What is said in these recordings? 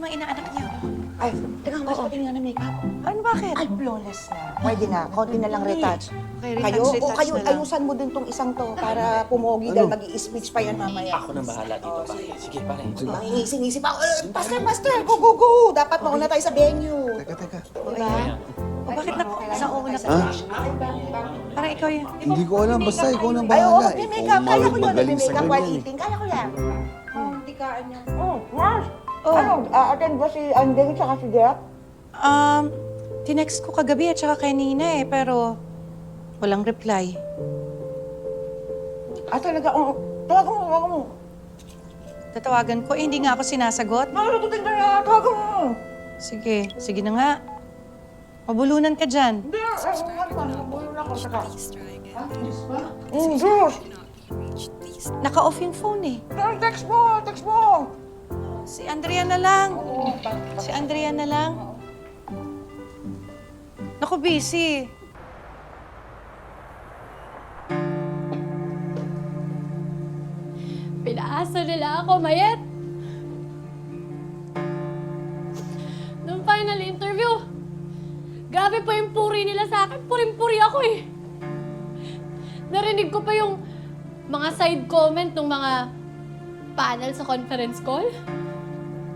mga inaanak niyo. Ay, teka, mas pati nga na makeup. Ano, bakit? Ay, flawless na. Pwede na. Konti na lang retouch. Okay, Kayo, retouch kayo, na lang. ayusan mo din tong isang to para pumogi dahil mag-i-speech pa yan mamaya. Ako nang bahala dito, pare. Sige, pare. Mangingising-isip ako. Master, go, go, go! Dapat mauna tayo sa venue. Teka. Diba? O bakit nauna ka? Parang ikaw yun. Hindi ko alam. Basta ikaw nang Ay, oo, bahala. mag-makeup. Kaya ko yun, magaling sa mag-makeup while ganyan. eating. Kaya ko yan. Hindi kaan niya. Oh, Mars! Ano, attend ba si Andeng tsaka si Jeff? Tinext ko kagabi at saka kanina pero walang reply. Talaga, tawagan mo. Tatawagan ko, hindi nga ako sinasagot. Nakatututin na yan, tawagan mo. Sige na nga. Mabulunan ka dyan. Hindi, nabulong ako. Saka. Diyos! Naka-off yung phone eh. Text mo! Si Andrea na lang. Si Andrea na lang. Naku, busy. Pinaasa nila ako, Mayet. Nung final interview, grabe pa yung puri nila sa akin. Puring-puri ako eh. Narinig ko pa yung mga side comment ng mga panel sa conference call.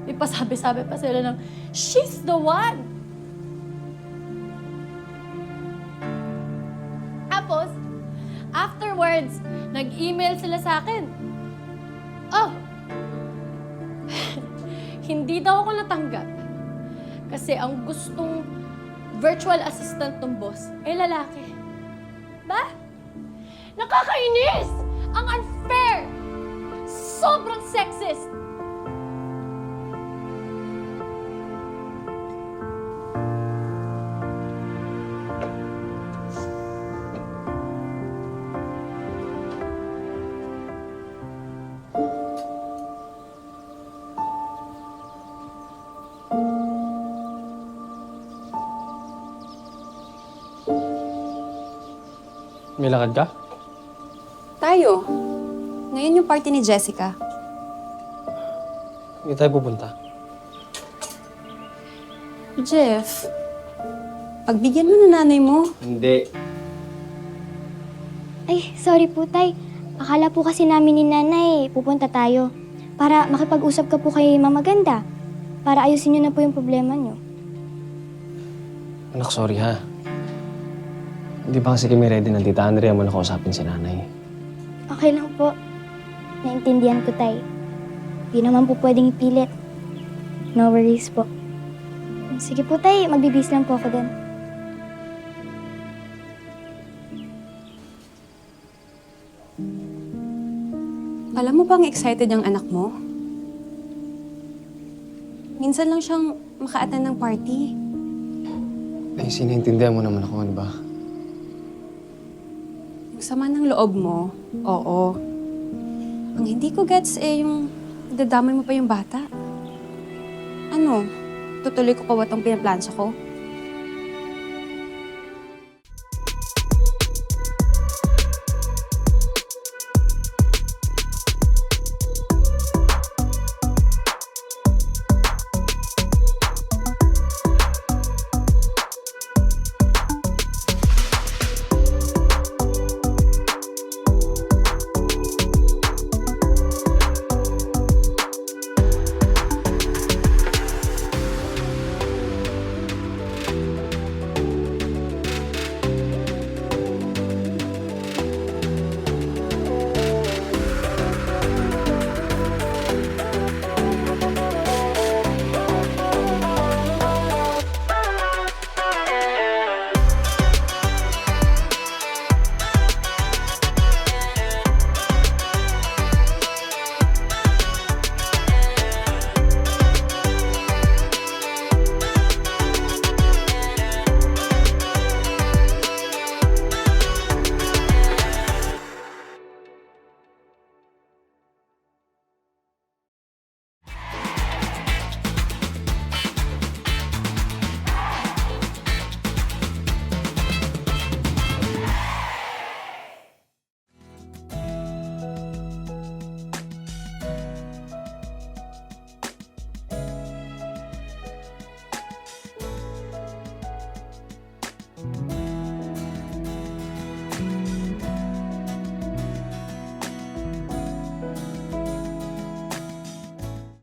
Ipasabi-sabi pa sila ng, she's the one! Tapos, afterwards, nag-email sila sa akin. Oh! Hindi daw ako natanggap. Kasi ang gustong virtual assistant ng boss ay lalaki. Ba? Nakakainis! Ang unfair! Sobrang sexist! May lakad ka? Tayo. Ngayon yung party ni Jessica. Hindi tayo pupunta. Jeff, pagbigyan mo na nanay mo. Hindi. Ay, sorry po, Tay. Akala po kasi namin ni Nanay, pupunta tayo. Para makipag-usap ka po kay Mama Ganda. Para ayusin niyo na po yung problema niyo. Anak, sorry ha. Hindi ba kasi kami ready ng tita Andrea mo na kausapin si nanay? Okay lang po. Naintindihan ko, Tay. Di naman po pwedeng ipilit. No worries po. Sige po, Tay. Magbibis lang po ako din. Alam mo bang excited yung anak mo? Minsan lang siyang maka-attend ng party. Eh, sinaintindihan mo naman ako, ano ba? Yung sama ng loob mo, oo. Ang hindi ko gets yung dadamay mo pa yung bata. Ano? Tutuloy ko pa ba itong pinaplansya ko?